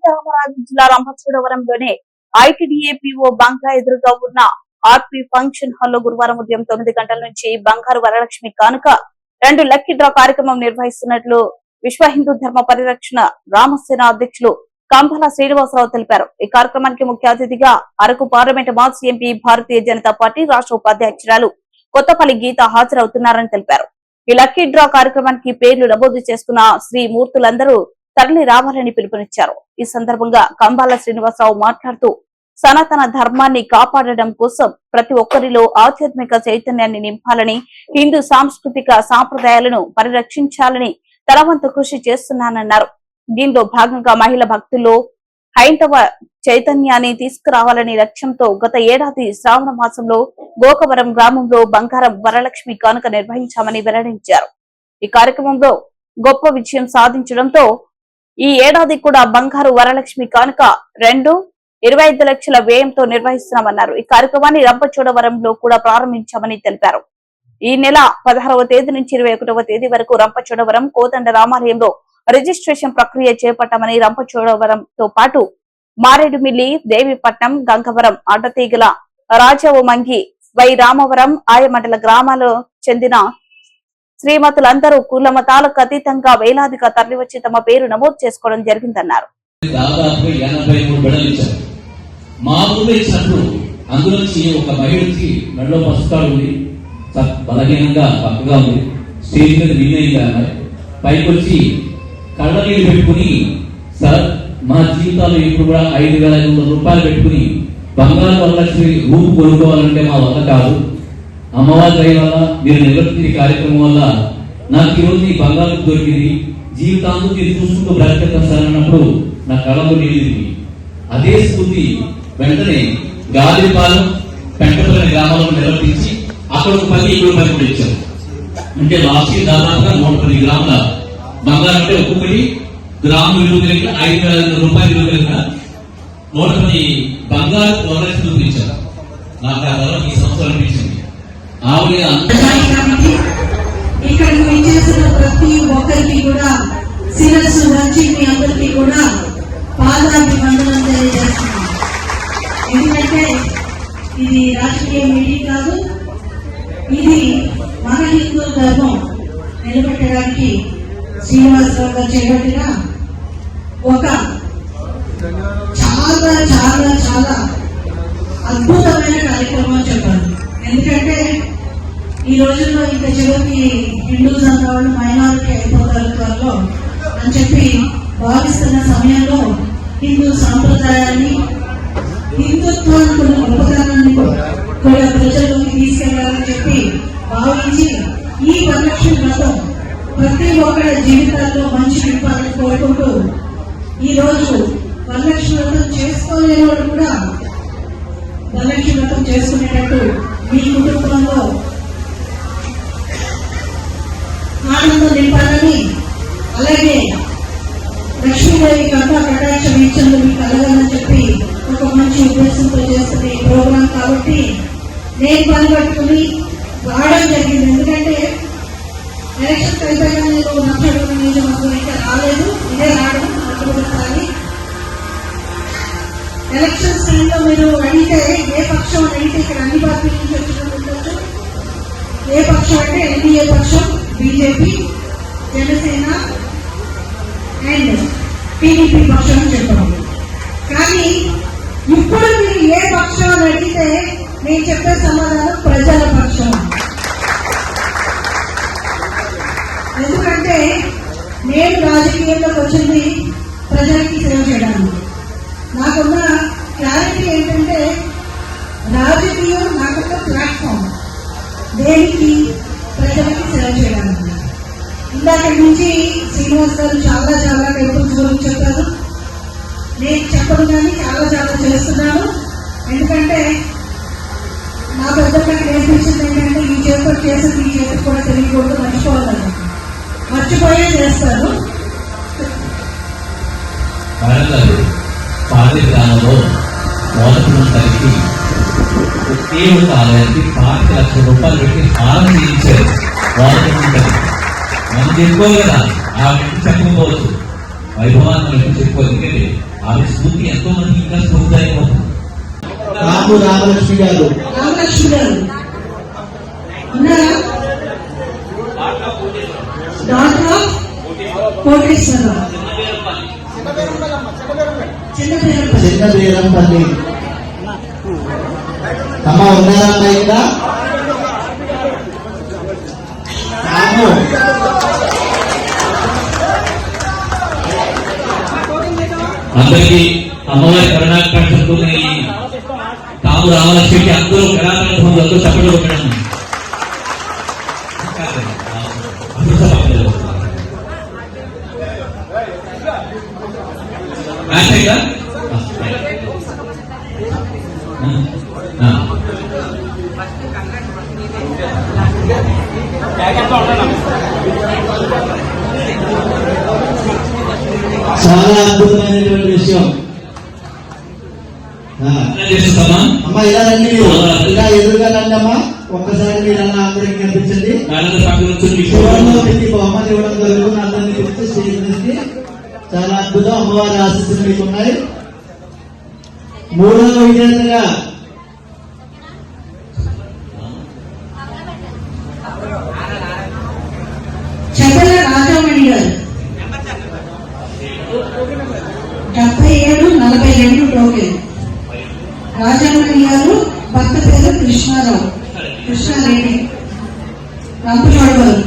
సీతారామరాజు జిల్లా రంపచోడవరంలోని ఐటీడీఏపీఓ బంగ్లా ఎదురుగా ఉన్న ఆర్పీ ఫంక్షన్ హాల్లో గురువారం ఉదయం 9 గంటల నుంచి బంగారు వరలక్ష్మి కానుక 2 లక్కీ డ్రా కార్యక్రమం నిర్వహిస్తున్నట్లు విశ్వ హిందూ ధర్మ పరిరక్షణ రామసేన అధ్యక్షులు కంభల శ్రీనివాసరావు తెలిపారు. ఈ కార్యక్రమానికి ముఖ్య అతిథిగా అరకు పార్లమెంట్ మాజీ ఎంపీ భారతీయ జనతా పార్టీ రాష్ట్ర ఉపాధ్యక్షురాలు కొత్తపల్లి గీత హాజరవుతున్నారని తెలిపారు. ఈ లక్కీ డ్రా కార్యక్రమానికి పేర్లు నమోదు చేసుకున్న శ్రీ మూర్తులందరూ తరలి రావాలని పిలుపునిచ్చారు. ఈ సందర్భంగా కంబాల శ్రీనివాసరావు మాట్లాడుతూ సనాతన ధర్మాన్ని కాపాడడం కోసం ప్రతి ఒక్కరిలో ఆధ్యాత్మిక చైతన్యాన్ని నింపాలని, హిందూ సాంస్కృతిక సాంప్రదాయాలను పరిరక్షించాలని తన వంతు కృషి చేస్తున్నానన్నారు. దీనిలో భాగంగా మహిళా భక్తుల్లో హైందవ చైతన్యాన్ని తీసుకురావాలని లక్ష్యంతో గత ఏడాది శ్రావణ మాసంలో గోకవరం గ్రామంలో బంగారం వరలక్ష్మి కానుక నిర్వహించామని వెల్లడించారు. ఈ కార్యక్రమంలో గొప్ప విజయం సాధించడంతో ఈ ఏడాది కూడా బంగారు వరలక్ష్మి కానుక 25 లక్షల వ్యయంతో నిర్వహిస్తున్నామన్నారు. ఈ కార్యక్రమాన్ని రంపచోడవరంలో కూడా ప్రారంభించామని తెలిపారు. ఈ నెల 16వ తేదీ నుంచి 21వ తేదీ వరకు రంపచోడవరం కోదండ రామాలయంలో రిజిస్ట్రేషన్ ప్రక్రియ చేపట్టామని, రంపచోడవరంతో పాటు మారేడుమిల్లి, దేవిపట్నం, గంగవరం, అడ్డతీగల, రాజవమంగి, వై రామవరం ఆయా మండల గ్రామాలకు చెందిన శ్రీమతులందరూ కుల మతాలకు అతీతంగా వేలాదిగా తరలివచ్చి తమ పేరు నమోదు చేసుకోవడం జరిగిందన్నారు. దాదాపు 83 బిడ్డలు ఇచ్చారు. మా ఊళ్ళో ఇచ్చినప్పుడు అందులోంచి ఒక మహిళకి మెడలో పసుకాడు ఉంది, బలహీనంగా పక్కగా ఉంది, స్టేజ్ మీద విన్నయింది. అమ్మాయి పైకి వచ్చి కళ్ళ నీళ్ళు పెట్టుకుని, సార్ మా జీవితాల్లో ఇప్పుడు కూడా 5,500 రూపాయలు పెట్టుకుని బంగారు వరలక్ష్మి రూపు కొనుక్కోవాలంటే మా వల్ల కాదు, అమ్మవారి దయ వల్ల మీరు నిర్వర్తించిన కార్యక్రమం వల్ల నాకు ఈరోజు ఈ బంగారు దొరికింది, జీవితాంతం మీరు చూసుకుంటూ బ్రతికేస్తాం సార్ అన్నప్పుడు నా కళ్ళలో నీళ్ళు. అదే స్ఫూర్తి వెంటనే గాలిపాలెం, పెంటపల్లి గ్రామాలను నిర్వర్తించి అక్కడ ఒక 10 ఇక్కడ 10 కూడా ఇచ్చారు. అంటే లాస్ట్ దాదాపుగా 110 గ్రాముల బంగారం, అంటే ఒక్కొక్కటి గ్రాము విలువ కలిగిన 5,500 రూపాయలు విలువ కలిగిన 110 బంగారు వరలక్ష్మి చూపించారు. నాకు ఆ తర్వాత ఈ సంవత్సరం అనిపించింది ఆవిడ ఇక్కడ చేసిన ప్రతి ఒక్కరికి కూడా శిరస్సు వచ్చి మీ అందరికీ కూడా పాదాభివందనం తెలియజేస్తున్నాం. ఎందుకంటే ఇది రాజకీయ మీటింగ్ కాదు, ఇది మన హిందూ ధర్మం నిలబెట్టడానికి శ్రీనివాసరావు గారు చేపట్టిన ఒక చాలా చాలా చాలా అద్భుతమైన కార్యక్రమం చెప్పాలి. ఎందుకంటే ఈ రోజుల్లో ఇంకా చివరికి హిందూస్ అన్న వాళ్ళు మైనారిటీ అయిపోతారు త్వరలో అని చెప్పి భావిస్తున్న సమయంలో హిందూ సాంప్రదాయాన్ని, హిందుత్వానికి గొప్పతనాన్ని కూడా ప్రజల్లోకి తీసుకెళ్లాలని చెప్పి భావించి ఈ వరలక్ష్మి వ్రతం ప్రతి ఒక్కరి జీవితాల్లో మంచి నింపాలని కోరుకుంటూ ఈ రోజు వరలక్ష్మి వ్రతం చేసుకోలేని వాళ్ళు కూడా వరలక్ష్మి వ్రతం చేసుకునేటట్టు మీ కుటుంబంలో ఆనందం నింపాలని, అలాగే లక్ష్మీదేవి కథా కటాక్ష వీక్షణలు మీకు కలగాలని చెప్పి ఒక మంచి ఉద్దేశంతో చేస్తున్న ఈ ప్రోగ్రాం కాబట్టి నేను పని పట్టుకుని రావడం జరిగింది. ఎందుకంటే ఎలక్షన్ అయిపోయినా నేను నచ్చడం నిజం ఇంకా రాలేదు, ఇదే రావడం అనుకుంటున్నాను. ఎలక్షన్స్ టైంలో మీరు అడిగితే ఏ పక్షం అడిగితే ఇక్కడ అన్ని పార్టీల నుంచి వచ్చినట్టు, ఏ పక్షం అంటే ఎన్డీఏ పక్షం, బీజేపీ, జనసేన అండ్ టీడీపీ పక్షం చెప్పాము. కానీ ఇప్పుడు మీరు ఏ పక్షం అని అడిగితే నేను చెప్పే సమాధానం ప్రజల పక్షం. ఎందుకంటే నేను రాజకీయాల్లోకి వచ్చింది ప్రజలకి సేవ చేయడానికి. నాకున్న క్లారిటీ ఏంటంటే రాజకీయం నాకొక ప్లాట్ఫామ్, దేనికి ప్రజలకి సేవ చేయడానికి. ఇందాక నుంచి శ్రీనివాస్ గారు చాలా చాలా టెంపుల్స్ గురించి చెప్పారు. నేను చెప్పను కానీ చాలా చాలా చేస్తున్నాను. ఎందుకంటే నా పెద్దమ్మకి నేర్పించింది ఏంటంటే ఈ చేతులు చేసి ఈ చేతికి కూడా తెలియకూడదు, మర్చిపోవాలని. మర్చిపోయే చేస్తాను. గ్రామంలో కలిపి దేవుడు ఆలయానికి 5 లక్షల రూపాయలు పెట్టి హారం చేయించారు. మనం చెప్పుకోవాలి కదా, ఆ వ్యక్తి చెప్పకపోవచ్చు, వైభవాన్ని వ్యక్తి చెప్పుకోవాలి. ఎందుకంటే ఆవిడ స్ఫూర్తి ఎంతో మంది ఇంకా స్ఫూర్తిదాయకమవుతుంది. రాము రామలక్ష్మి గారు. రామలక్ష్మి గారు ఉన్నారా? డాక్టర్ ఆఫ్ కోటేశ్వరరావు, చిన్న బీరంపల్లి. అమ్మ ఉన్నారా అమ్మ ఇక్కడ? రాము అందరికీ అమ్మవారి కరుణాకటాక్షంతో తాము రామలక్ష్మికి అందరూ కళాకారులతో చప్పట్లు కొట్టడం. మ్యాచ్ అయిందా? చాలా అద్భుతమైనటువంటి విషయం. చేస్తామా? అమ్మ ఇలా రండి, మీరు ఇలా ఎదురుగా రండి అమ్మా. ఒక్కసారి మీరు అలా అందరికి కనిపించండి. బహుమతి ఇవ్వడం జరుగుతుంది. అందరినీ పిలిచి స్టేజ్ నుంచి చాలా అద్భుతం. అమ్మవారి ఆశీస్సులు మీకు ఉన్నాయి. మూడవ విజేతగా చదల రాజామణి గారు 77-42 టోకెన్. రాజామణి గారు భర్త పేరు కృష్ణారెడ్డి రంపచోడవరం.